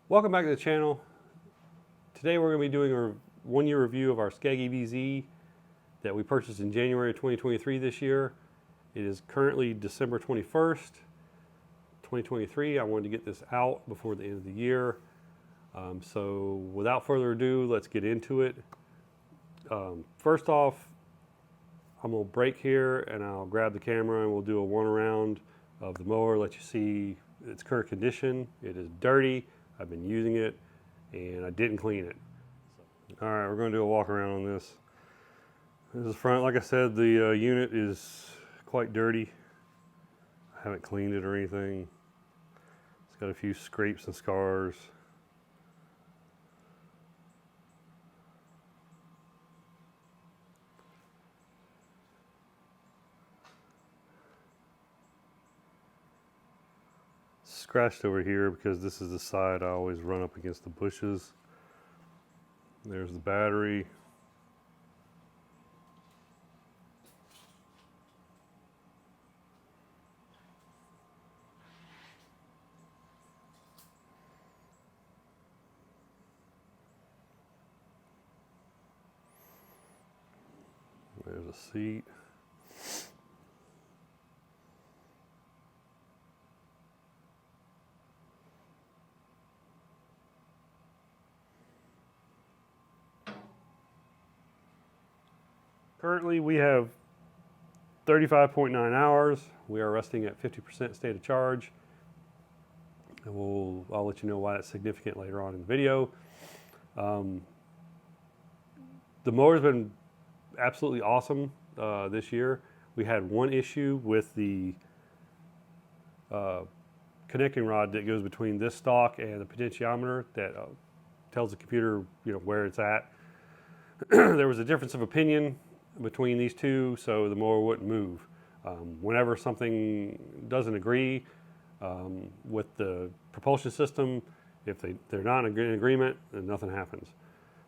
Welcome back to the channel. Today we're going to be doing a one-year review of our SCAG EVZ that we purchased in January of 2023 this year. It is currently December 21st, 2023. I wanted to get this out before the end of the year. So without further ado, let's get into it. First off, I'm going to break here and I'll grab the camera and we'll do a one around of the mower, let you see its current condition. It is dirty. I've been using it and I didn't clean it. All right, we're going to do a walk around on this. This is front. Like I said, the unit is quite dirty. I haven't cleaned it or anything. It's got a few scrapes and scars. Scratched over here because this is the side I always run up against the bushes. There's the battery. There's a seat. Currently we have 35.9 hours. We are resting at 50% state of charge. And I'll let you know why that's significant later on in the video. The mower's been absolutely awesome this year. We had one issue with the connecting rod that goes between this stalk and the potentiometer that tells the computer, where it's at. There was a difference of opinion between these two, so the mower wouldn't move. Whenever something doesn't agree with the propulsion system, if they're not in agreement, then nothing happens.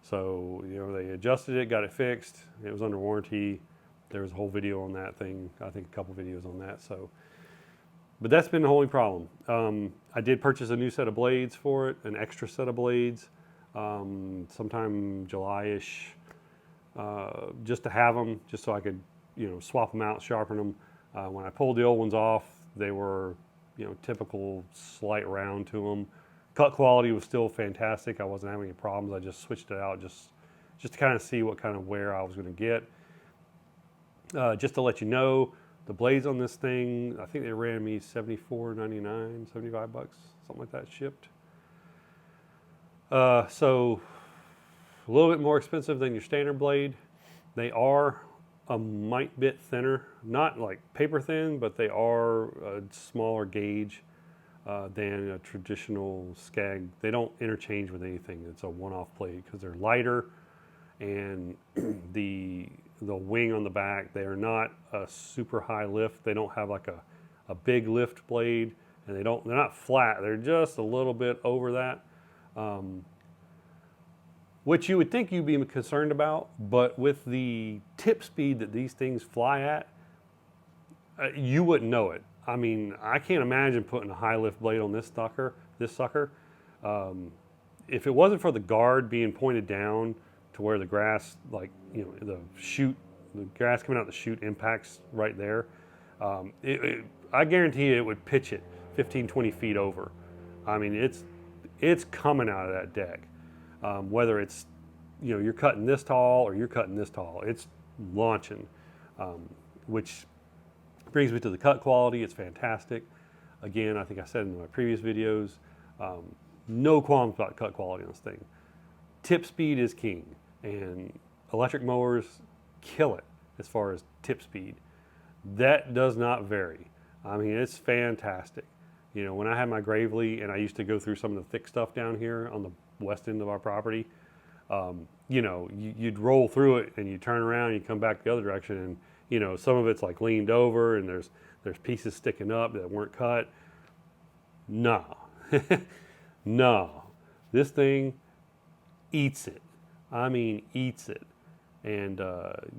So they adjusted it, got it fixed. It was under warranty. There was a whole video on that thing. I think a couple videos on that. But that's been the only problem. I did purchase a new set of blades for it, an extra set of blades, sometime July-ish. Just to have them, just so I could, swap them out, sharpen them. When I pulled the old ones off, they were, typical slight round to them. Cut quality was still fantastic. I wasn't having any problems. I just switched it out just to kind of see what kind of wear I was going to get. Just to let you know, the blades on this thing, I think they ran me $74.99, $75, something like that shipped. So a little bit more expensive than your standard blade. They are a mite bit thinner, not like paper thin, but they are a smaller gauge than a traditional SCAG. They don't interchange with anything. It's a one-off blade because they're lighter, and the wing on the back, they are not a super high lift. They don't have like a big lift blade, and they're not flat. They're just a little bit over that. Which you would think you'd be concerned about, but with the tip speed that these things fly at, you wouldn't know it. I mean, I can't imagine putting a high lift blade on this sucker. If it wasn't for the guard being pointed down to where the grass, the grass coming out the chute impacts right there, I guarantee you it would pitch it 15, 20 feet over. I mean, it's coming out of that deck. Whether it's, you're cutting this tall or you're cutting this tall, it's launching, which brings me to the cut quality. It's fantastic. Again, I think I said in my previous videos, no qualms about cut quality on this thing. Tip speed is king, and electric mowers kill it as far as tip speed. That does not vary. I mean, it's fantastic. When I had my Gravely and I used to go through some of the thick stuff down here on the west end of our property, you'd roll through it and you turn around and you come back the other direction, and some of it's like leaned over and there's pieces sticking up that weren't cut. No. No, this thing eats it. I mean, eats it. And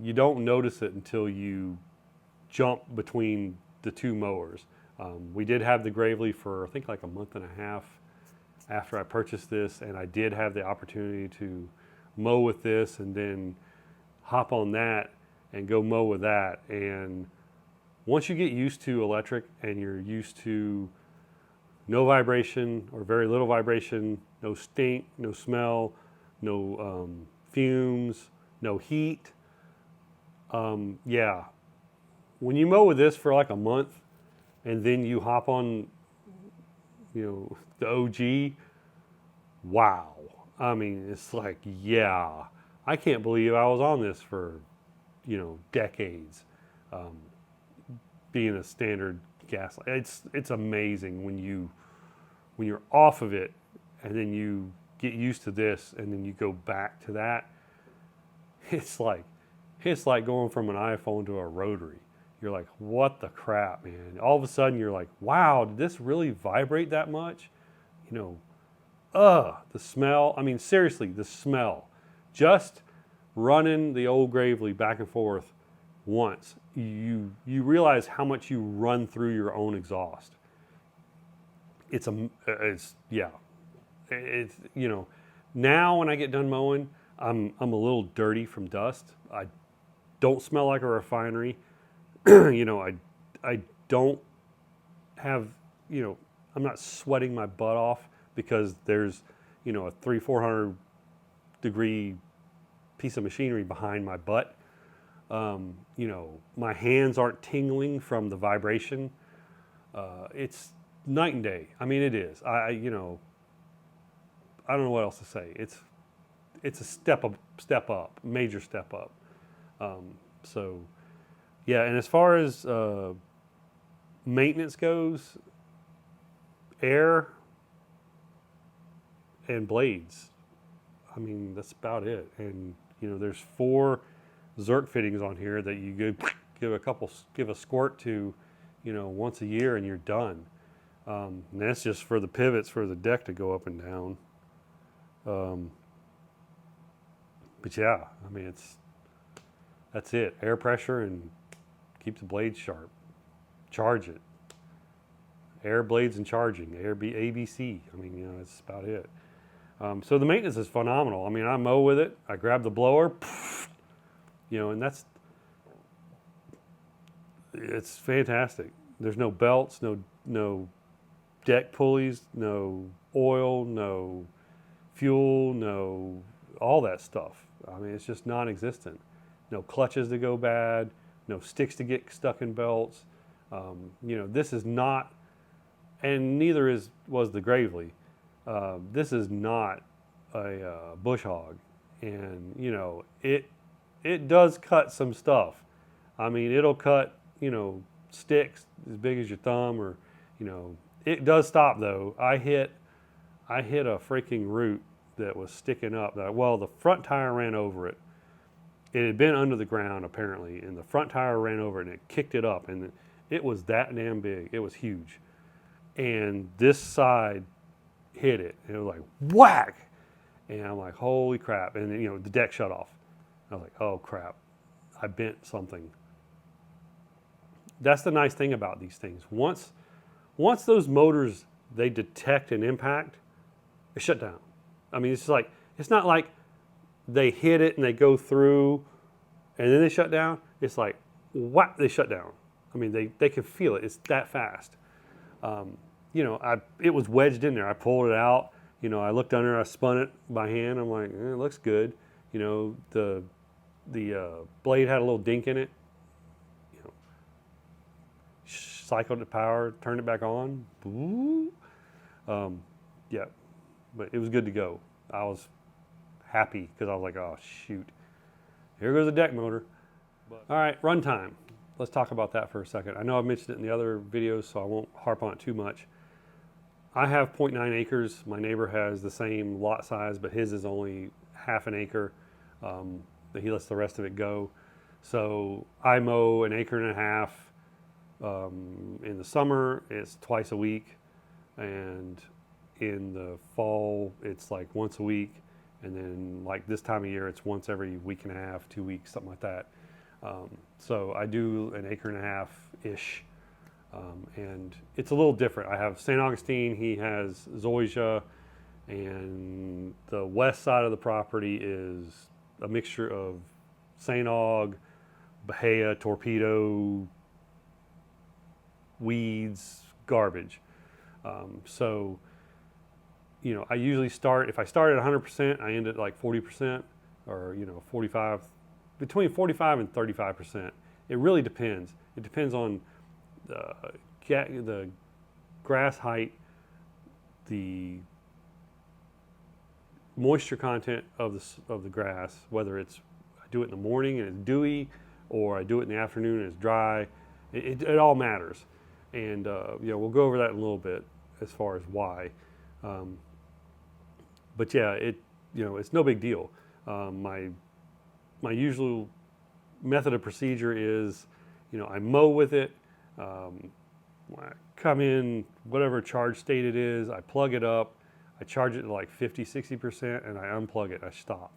you don't notice it until you jump between the two mowers. We did have the Gravely for I think like a month and a half. after I purchased this, and I did have the opportunity to mow with this and then hop on that and go mow with that. And once you get used to electric and you're used to no vibration or very little vibration, no stink, no smell, no fumes, no heat, yeah. When you mow with this for like a month and then you hop on, the OG, wow. I mean, it's like, yeah, I can't believe I was on this for, decades, being a standard gas. It's amazing when you're off of it and then you get used to this and then you go back to that. It's like going from an iPhone to a rotary. You're like, what the crap, man? All of a sudden you're like, wow, did this really vibrate that much? The smell. I mean, seriously, the smell. Just running the old Gravely back and forth once, you realize how much you run through your own exhaust. It's now when I get done mowing, I'm a little dirty from dust. I don't smell like a refinery. I don't have, I'm not sweating my butt off because there's, a 300-400 degree piece of machinery behind my butt. My hands aren't tingling from the vibration. It's night and day. I mean, it is. I don't know what else to say. It's a step up, major step up. So, yeah. And as far as maintenance goes, air and blades. I mean, that's about it. And there's 4 Zerk fittings on here that you give a squirt to, once a year, and you're done. And that's just for the pivots for the deck to go up and down. But yeah, I mean, that's it. Air pressure and keep the blades sharp. Charge it. Air, blades, and charging. ABC. I mean, that's about it. So the maintenance is phenomenal. I mean, I mow with it. I grab the blower, and it's fantastic. There's no belts, no deck pulleys, no oil, no fuel, no all that stuff. I mean, it's just non-existent. No clutches to go bad, no sticks to get stuck in belts. This is not, and neither was the Gravely. This is not a bush hog, and it does cut some stuff. I mean, it'll cut sticks as big as your thumb, or it does stop though. I hit a freaking root that was sticking up. The front tire ran over it. It had been under the ground apparently, and the front tire ran over it and it kicked it up, and it was that damn big. It was huge, and this side hit it, and it was like whack, and I'm like, holy crap! And the deck shut off. I was like, oh crap, I bent something. That's the nice thing about these things. Once those motors, they detect an impact, they shut down. I mean, it's not like they hit it and they go through and then they shut down. It's like what, they shut down. I mean, they can feel it. It's that fast. It was wedged in there. I pulled it out. I looked under. I spun it by hand. I'm like, it looks good. The blade had a little dink in it. Cycled the power, turned it back on. Yeah, but it was good to go. I was happy because I was like, oh shoot, here goes the deck motor. All right, runtime. Let's talk about that for a second. I know I've mentioned it in the other videos, so I won't harp on it too much. I have 0.9 acres. My neighbor has the same lot size, but his is only half an acre. He lets the rest of it go. So I mow an acre and a half. In the summer, it's twice a week, and in the fall, it's like once a week, and then like this time of year, it's once every week and a half, 2 weeks, something like that. So I do an acre and a half-ish, and it's a little different. I have St. Augustine, he has zoysia, and the west side of the property is a mixture of St. Aug, Bahia, torpedo, weeds, garbage. So, you know, I usually start, if I start at 100%, I end at like 40%, or, you know, 45, between 45 and 35%. It really depends. It depends on the grass height, the moisture content of the grass, whether it's, I do it in the morning and it's dewy, or I do it in the afternoon and it's dry. It all matters. And, you know, we'll go over that in a little bit as far as why. But yeah, you know, it's no big deal. My usual method of procedure is, you know, I mow with it. When I come in, whatever charge state it is, I plug it up. I charge it to like 50, 60%, and I unplug it. I stop.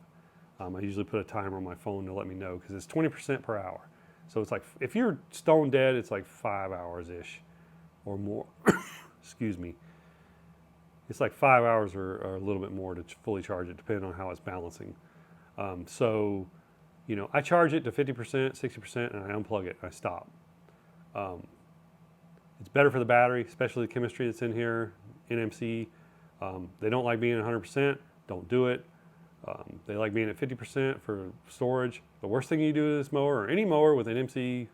I usually put a timer on my phone to let me know, because it's 20% per hour. So it's like, if you're stone dead, it's like 5 hours-ish or more. Excuse me. It's like 5 hours or a little bit more to fully charge it, depending on how it's balancing. So, you know, I charge it to 50%, 60%, and I unplug it. I stop. It's better for the battery, especially the chemistry that's in here, NMC. They don't like being 100%. Don't do it. They like being at 50% for storage. The worst thing you do with this mower, or any mower with NMC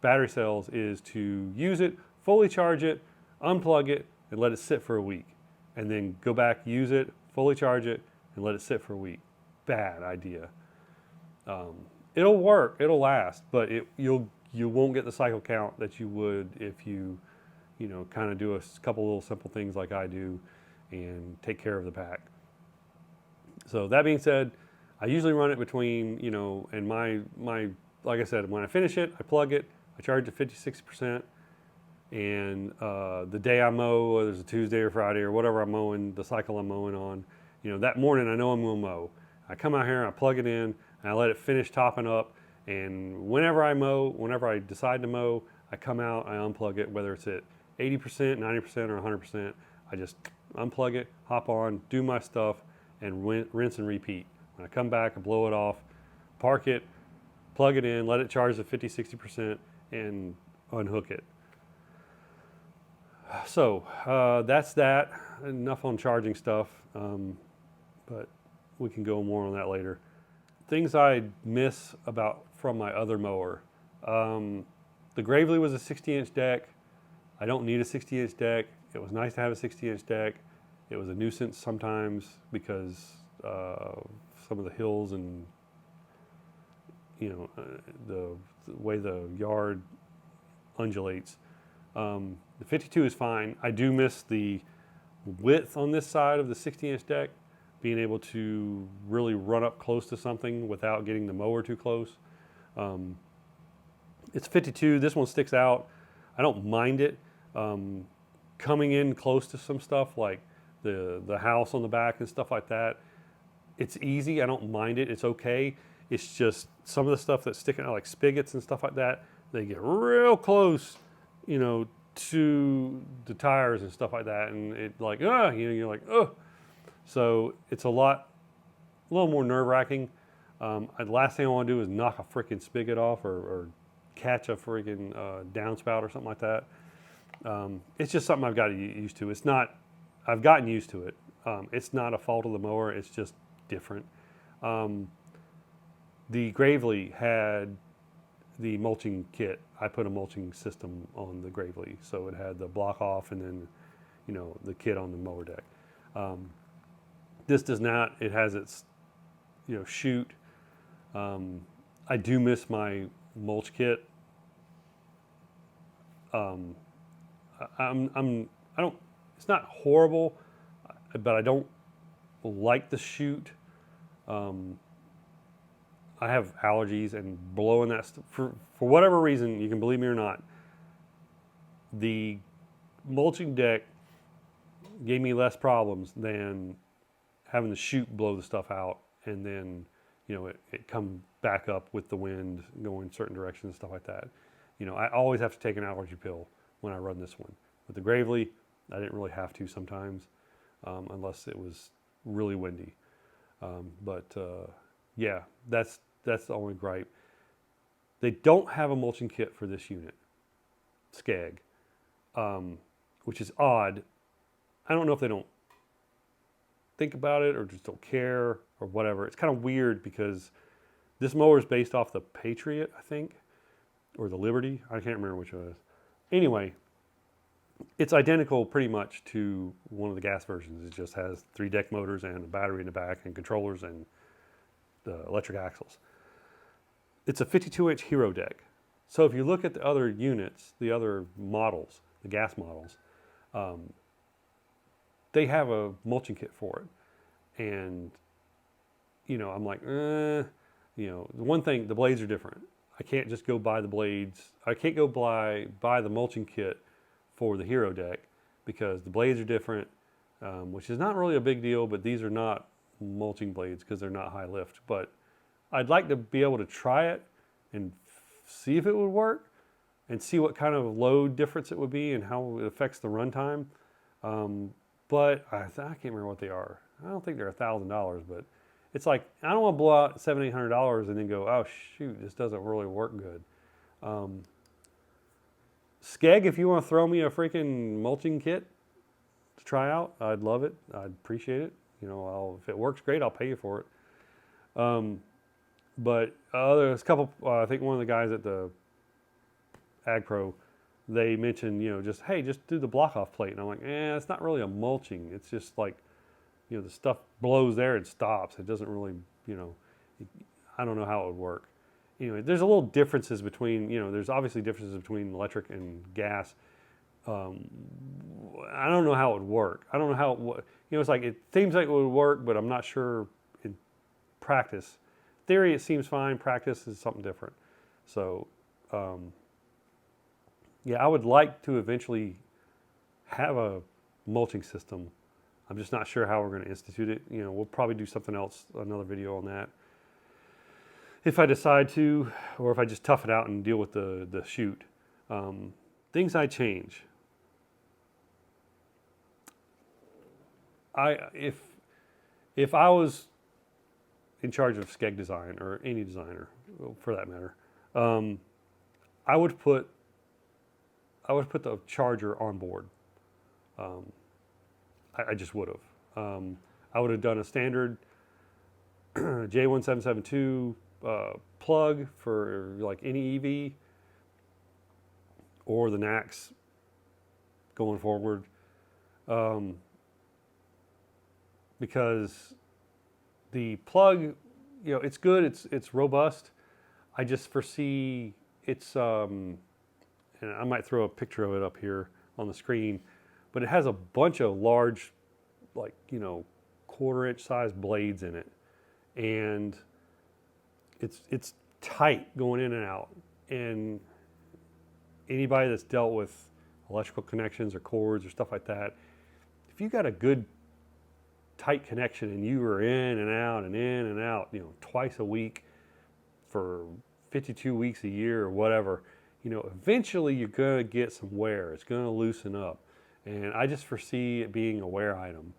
battery cells, is to use it, fully charge it, unplug it, and let it sit for a week. And then go back, use it, fully charge it, and let it sit for a week. Bad idea. It'll work, it'll last, but you won't get the cycle count that you would if you know, kind of do a couple little simple things like I do and take care of the pack. So that being said, I usually run it between, you know, and my like I said, when I finish it, I plug it, I charge it 50, 60%, and the day I mow, whether it's a Tuesday or Friday or whatever I'm mowing, the cycle I'm mowing on, you know, that morning I know I'm going to mow. I come out here, I plug it in, and I let it finish topping up, and whenever I decide to mow, I come out, I unplug it, whether it's at 80%, 90%, or 100%, I just unplug it, hop on, do my stuff, and rinse and repeat. When I come back, I blow it off, park it, plug it in, let it charge to 50, 60%, and unhook it. So that's that. Enough on charging stuff, but we can go more on that later. Things I miss from my other mower. The Gravely was a 60-inch deck. I don't need a 60-inch deck. It was nice to have a 60-inch deck. It was a nuisance sometimes because some of the hills and, you know, the way the yard undulates. The 52 is fine. I do miss the width on this side of the 60-inch deck, being able to really run up close to something without getting the mower too close. It's 52. This one sticks out. I don't mind it. Coming in close to some stuff like the house on the back and stuff like that, it's easy. I don't mind it. It's okay. It's just some of the stuff that's sticking out, like spigots and stuff like that, they get real close, you know, to the tires and stuff like that, and it like, you know, you're like, oh. So it's a little more nerve-wracking. The last thing I want to do is knock a freaking spigot off or catch a freaking downspout or something like that. It's just something I've got to get used to. It's not, I've gotten used to it. It's not a fault of the mower. It's just different. The Gravely had the mulching kit. I put a mulching system on the Gravely, so it had the block off and then, you know, the kit on the mower deck. This does not. It has its, you know, chute. I do miss my mulch kit. I don't. It's not horrible, but I don't like the chute. I have allergies, and blowing that for whatever reason, you can believe me or not, the mulching deck gave me less problems than having the chute blow the stuff out, and then, you know, it come back up with the wind going certain directions and stuff like that. You know, I always have to take an allergy pill when I run this one. With the Gravely, I didn't really have to sometimes. unless it was really windy. Yeah, that's the only gripe. They don't have a mulching kit for this unit, SCAG, which is odd. I don't know if they don't think about it or just don't care or whatever. It's kind of weird because this mower is based off the Patriot, I think, or the Liberty. I can't remember which one it is. Anyway, it's identical pretty much to one of the gas versions. It just has 3 deck motors and a battery in the back and controllers and the electric axles. It's a 52-inch Hero deck. So if you look at the other units, the other models, the gas models, they have a mulching kit for it. And, you know, I'm like, you know, the one thing, the blades are different. I can't just go buy the blades. I can't go buy the mulching kit for the Hero deck because the blades are different, which is not really a big deal, but these are not mulching blades because they're not high lift. But I'd like to be able to try it and see if it would work and see what kind of load difference it would be and how it affects the runtime. But I can't remember what they are. I don't think they're $1,000, but it's like, I don't want to blow out $700-800 and then go, oh shoot, this doesn't really work good. SCAG, if you want to throw me a freaking mulching kit to try out, I'd love it. I'd appreciate it. You know, if it works great, I'll pay you for it. But there's a couple, I think one of the guys at the Ag Pro, they mentioned, you know, just, hey, just do the block off plate. And I'm like, it's not really a mulching. It's just like, you know, the stuff blows there and stops. It doesn't really, you know, I don't know how it would work. Anyway, there's a little differences between, you know, there's obviously differences between electric and gas. I don't know how it would work. I don't know how, you know, it's like, it seems like it would work, but I'm not sure in practice. Theory, it seems fine. Practice is something different. So, yeah, I would like to eventually have a mulching system. I'm just not sure how we're going to institute it. You know, we'll probably do something else, another video on that, if I decide to, or if I just tough it out and deal with the shoot. Things I change. If I was in charge of SCAG design, or any designer for that matter, I would put the charger on board. I just would have. I would have done a standard J1772 plug for like any EV, or the NACS going forward, because the plug, you know, it's good, it's robust. I just foresee it's, and I might throw a picture of it up here on the screen, but it has a bunch of large, like, you know, 1/4-inch size blades in it, and it's tight going in and out. And anybody that's dealt with electrical connections or cords or stuff like that, if you got a good tight connection and you were in and out, you know, twice a week for 52 weeks a year or whatever, you know, eventually you're going to get some wear. It's going to loosen up. And I just foresee it being a wear item.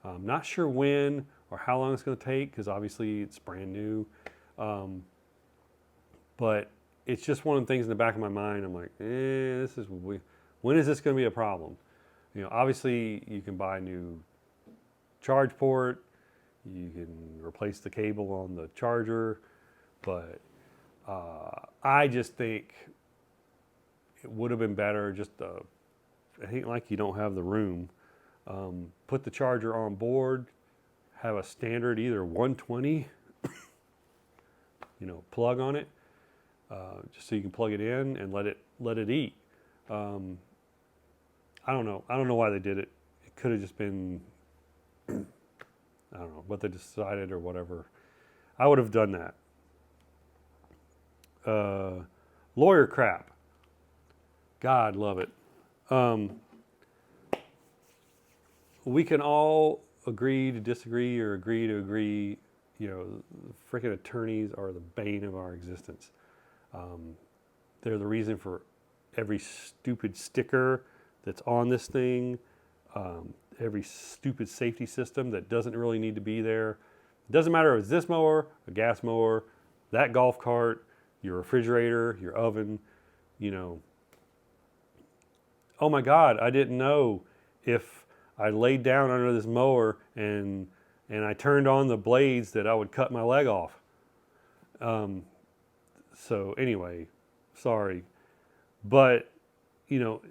I'm not sure when or how long it's going to take, because obviously it's brand new. But it's just one of the things in the back of my mind. I'm like, when is this going to be a problem? You know, obviously you can buy a new charge port, you can replace the cable on the charger, but I just think it would have been better just it ain't like you don't have the room. Put the charger on board, have a standard either 120 you know, plug on it, just so you can plug it in and let it eat. I don't know why they did it. It could have just been I don't know what they decided or whatever. I would have done that. Lawyer crap. God love it. We can all agree to disagree or agree to agree. You know, freaking attorneys are the bane of our existence. They're the reason for every stupid sticker that's on this thing. every stupid safety system that doesn't really need to be there. It doesn't matter if it's this mower, a gas mower, that golf cart, your refrigerator, your oven, you know. Oh my God, I didn't know if I laid down under this mower and I turned on the blades that I would cut my leg off. So anyway, sorry. But, you know,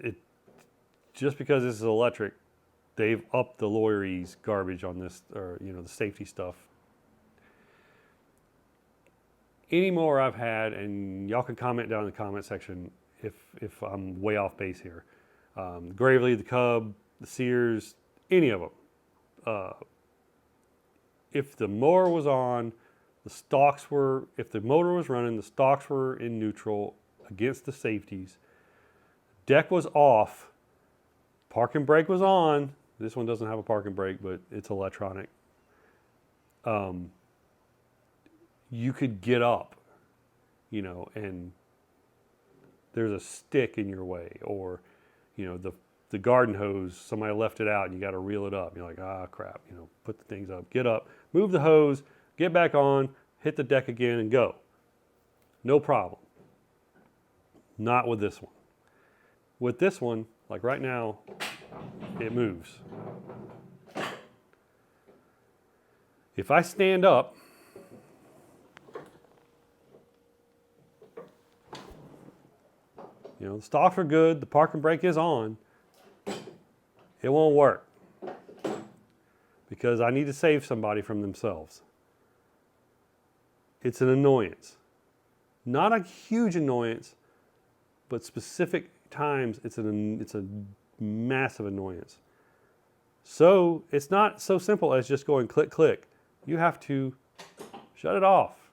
just because this is electric, they've upped the lawyerese garbage on this, or, you know, the safety stuff. Any mower I've had, and y'all can comment down in the comment section if I'm way off base here. The Gravely, the Cub, the Sears, any of them. If the mower was on, if the motor was running, the stalks were in neutral against the safeties, deck was off, parking brake was on. This one doesn't have a parking brake, but it's electronic. You could get up, you know, and there's a stick in your way, or, you know, the garden hose, somebody left it out and you got to reel it up. You're like, ah, crap, you know, put the things up, get up, move the hose, get back on, hit the deck again and go. No problem. Not with this one. With this one, like right now, it moves. If I stand up, you know, the stalks are good, the parking brake is on, it won't work because I need to save somebody from themselves. It's an annoyance. Not a huge annoyance, but specific times it's a massive annoyance. So it's not so simple as just going click, click. You have to shut it off.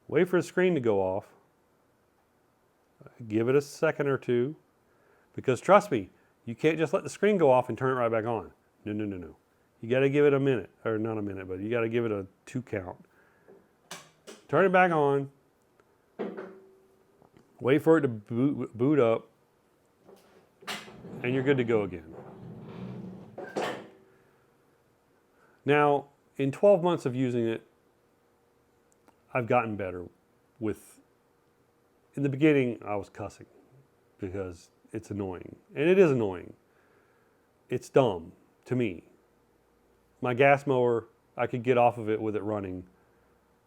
Wait for the screen to go off. Give it a second or two. Because trust me, you can't just let the screen go off and turn it right back on. No, no, no, no. You got to give it a minute, or not a minute, but you got to give it a 2 count. Turn it back on. Wait for it to boot up, and you're good to go again. Now, in 12 months of using it, I've gotten better with, in the beginning, I was cussing because it's annoying. And it is annoying. It's dumb to me. My gas mower, I could get off of it with it running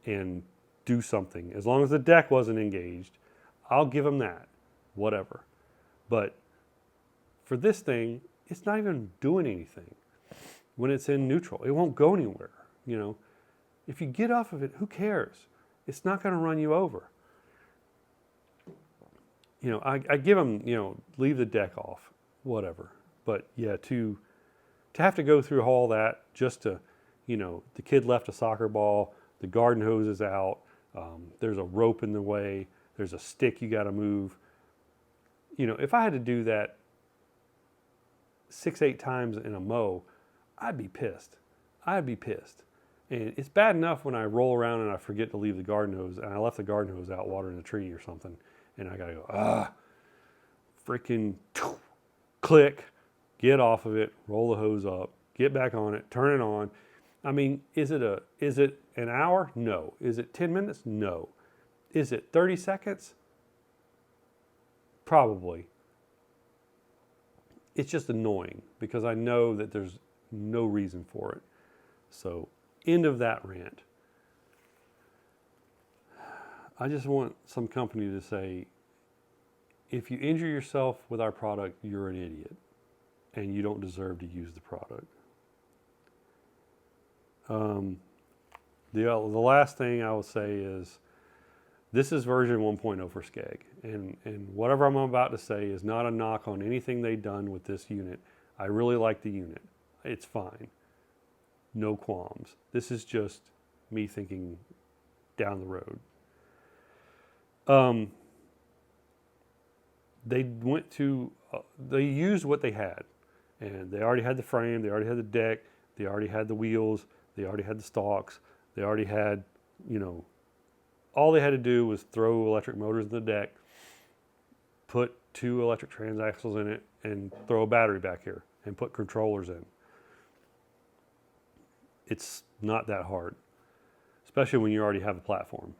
and do something. As long as the deck wasn't engaged, I'll give them that, whatever. But for this thing, it's not even doing anything. When it's in neutral, it won't go anywhere. You know, if you get off of it, who cares? It's not going to run you over. You know, I give them, you know, leave the deck off, whatever. But yeah, to have to go through all that just to, you know, the kid left a soccer ball, the garden hose is out, there's a rope in the way, there's a stick you got to move. You know, if I had to do that 6-8 times in a mow, I'd be pissed. I'd be pissed. And it's bad enough when I roll around and I forget to leave the garden hose, and I left the garden hose out watering a tree or something, and I got to go, freaking click, get off of it, roll the hose up, get back on it, turn it on. I mean, is it an hour? No. Is it 10 minutes? No. Is it 30 seconds? Probably. It's just annoying because I know that there's no reason for it. So, end of that rant. I just want some company to say, if you injure yourself with our product, you're an idiot and you don't deserve to use the product. The last thing I will say is, this is version 1.0 for SCAG, and whatever I'm about to say is not a knock on anything they've done with this unit. I really like the unit. It's fine. No qualms. This is just me thinking down the road. They used what they had, and they already had the frame, they already had the deck, they already had the wheels, they already had the stalks, they already had, you know, all they had to do was throw electric motors in the deck, put 2 electric transaxles in it and throw a battery back here and put controllers in. It's not that hard, especially when you already have a platform.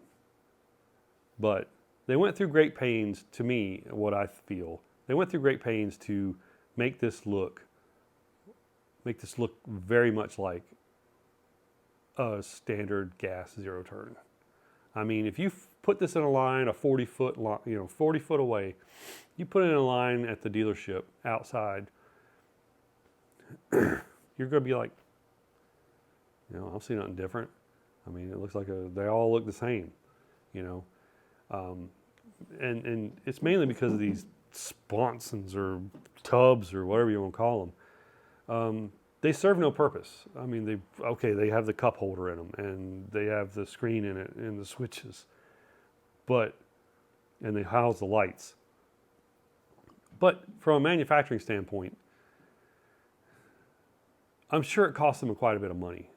But they went through great pains, to me, what I feel. They went through great pains to make this look very much like a standard gas zero turn. I mean, if you put this in a line, a 40-foot line, 40 foot away, you put it in a line at the dealership outside, you're going to be like, I don't see nothing different. I mean, it looks like they all look the same, and it's mainly because of these sponsons or tubs or whatever you want to call them. They serve no purpose. I mean, they have the cup holder in them and they have the screen in it and the switches, and they house the lights. But from a manufacturing standpoint, I'm sure it costs them quite a bit of money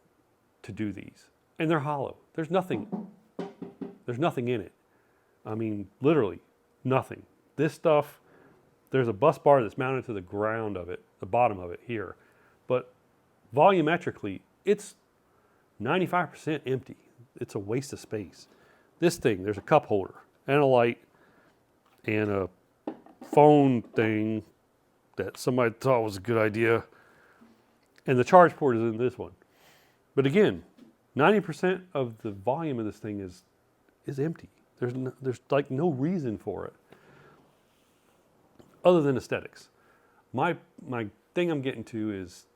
to do these, and they're hollow. There's nothing in it. I mean, literally nothing. This stuff, there's a bus bar that's mounted to the ground of it, the bottom of it here, but volumetrically, it's 95% empty. It's a waste of space. This thing, there's a cup holder and a light and a phone thing that somebody thought was a good idea, and the charge port is in this one. But again, 90% of the volume of this thing is empty. There's like no reason for it other than aesthetics. My thing I'm getting to is,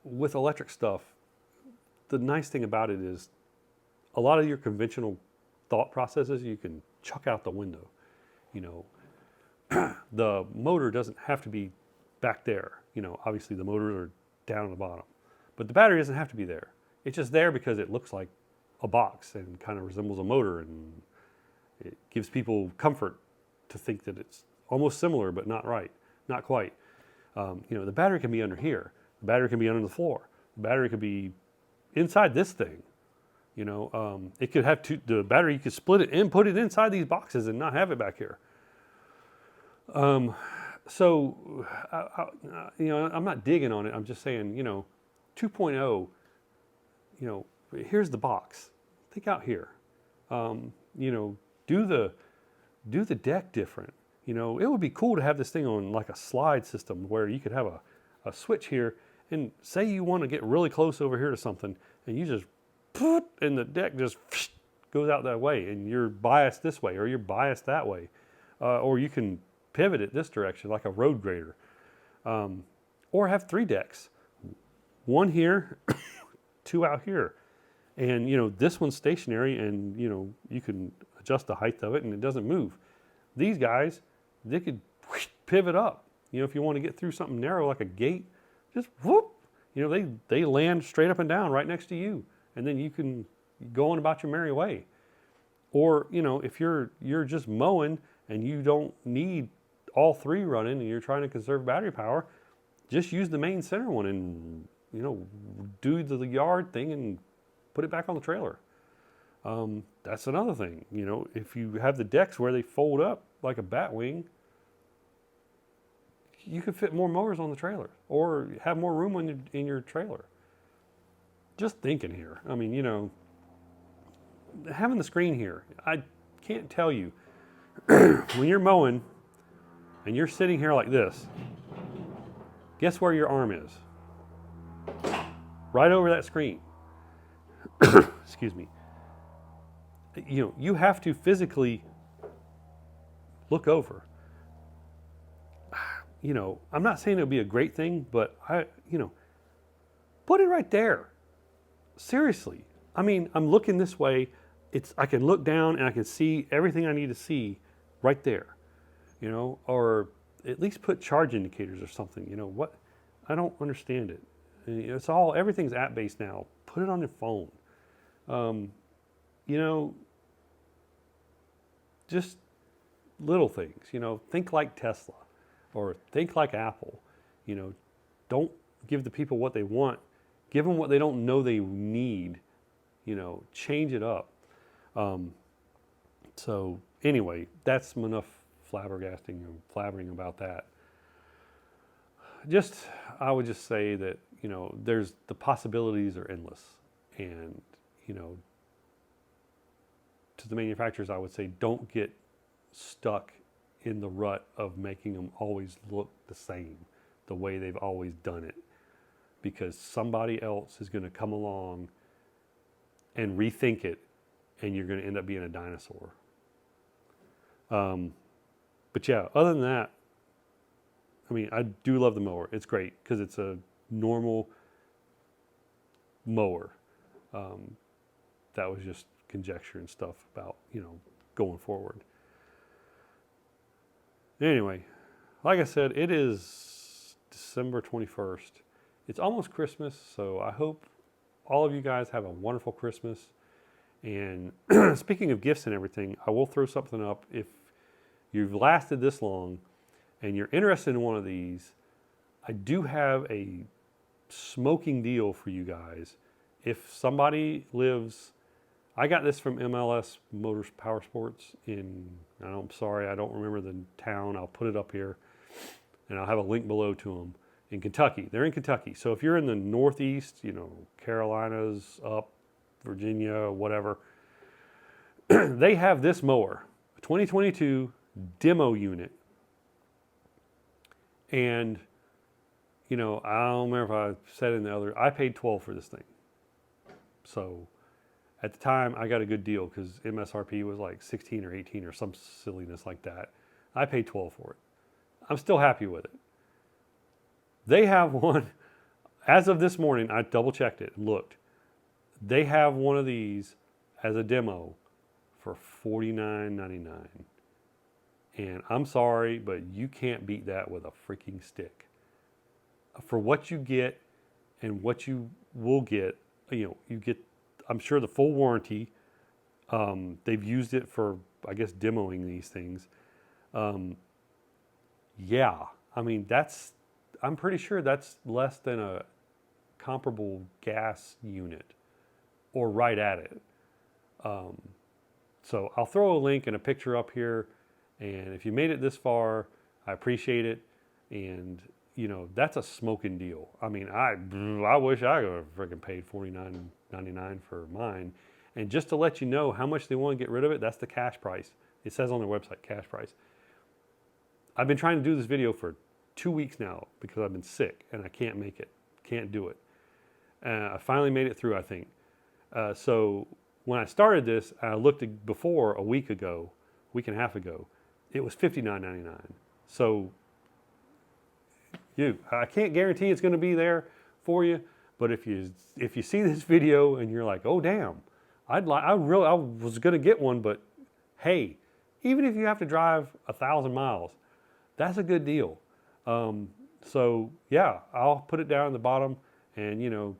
with electric stuff, the nice thing about it is a lot of your conventional thought processes you can chuck out the window. The motor doesn't have to be back there. Obviously the motors are down at the bottom, but the battery doesn't have to be there. It's just there because it looks like a box and kind of resembles a motor, and it gives people comfort to think that it's almost similar, but not quite. The battery can be under here. The battery can be under the floor. The battery could be inside this thing. It could have the battery, you could split it and put it inside these boxes and not have it back here. So, I'm not digging on it. I'm just saying, 2.0, here's the box. Think out here. Do the deck different. It would be cool to have this thing on like a slide system where you could have a switch here, and say you want to get really close over here to something, and you just put, and the deck just goes out that way, and you're biased this way, or you're biased that way, or you can pivot it this direction like a road grader, or have 3 decks, 1 here, 2 out here, and this one's stationary, and you can adjust the height of it, and it doesn't move. These guys, they could pivot up. If you want to get through something narrow like a gate, just whoop. They land straight up and down right next to you, and then you can go on about your merry way. Or if you're just mowing and you don't need all 3 running, and you're trying to conserve battery power, just use the main center one and do the yard thing and put it back on the trailer. That's another thing. If you have the decks where they fold up like a bat wing, you could fit more mowers on the trailer or have more room in your trailer. Just thinking here. I mean, having the screen here, I can't tell you, when you're mowing and you're sitting here like this, guess where your arm is? Right over that screen. Excuse me. You have to physically look over. I'm not saying it would be a great thing, but put it right there. Seriously. I mean, I'm looking this way. I can look down and I can see everything I need to see right there. Or at least put charge indicators or something. What? I don't understand it. Everything's app-based now. Put it on your phone. Just little things, think like Tesla or think like Apple. Don't give the people what they want. Give them what they don't know they need. Change it up. So anyway, that's enough flabbergasting and flabbering about that. Just, I would just say that, you know, there's, the possibilities are endless. And, you know, to the manufacturers, I would say don't get stuck in the rut of making them always look the same, the way they've always done it. Because somebody else is going to come along and rethink it, and you're going to end up being a dinosaur. But yeah, other than that, I mean, I do love the mower. It's great because it's a normal mower. That was just conjecture and stuff about, you know, going forward. Anyway, like I said, it is December 21st. It's almost Christmas, so I hope all of you guys have a wonderful Christmas. And speaking of gifts and everything, I will throw something up. If you've lasted this long and you're interested in one of these, I do have a smoking deal for you guys. If somebody lives, I got this from MLS Motors Power Sports in, I'm sorry, I don't remember the town. I'll put it up here and I'll have a link below to them. In Kentucky. They're in Kentucky. So if you're in the Northeast, you know, Carolinas, up, Virginia, whatever, they have this mower, a 2022 demo unit. And, you know, I don't remember if I said in the other, I paid $12 for this thing. So at the time, I got a good deal because MSRP was like 16 or 18 or some silliness like that. I paid $12 for it. I'm still happy with it. They have one, as of this morning, I double checked it and looked. They have one of these as a demo for $49.99. And I'm sorry, but you can't beat that with a freaking stick. For what you get and what you will get, you know, you get, I'm sure, the full warranty. They've used it for, I guess, demoing these things. Yeah, I mean, I'm pretty sure that's less than a comparable gas unit or right at it. So I'll throw a link and a picture up here. And if you made it this far, I appreciate it. And, you know, that's a smoking deal. I mean, I wish I would have freaking paid $49.99 for mine. And just to let you know how much they want to get rid of it, that's the cash price. It says on their website, cash price. I've been trying to do this video for 2 weeks now because I've been sick and I can't make it, can't do it. I finally made it through, I think. So when I started this, I looked at before a week and a half ago, it was $59.99. So I can't guarantee it's going to be there for you, but if you see this video and you're like, oh damn, I was going to get one, but hey, even if you have to drive 1,000 miles, that's a good deal. So yeah, I'll put it down at the bottom, and you know,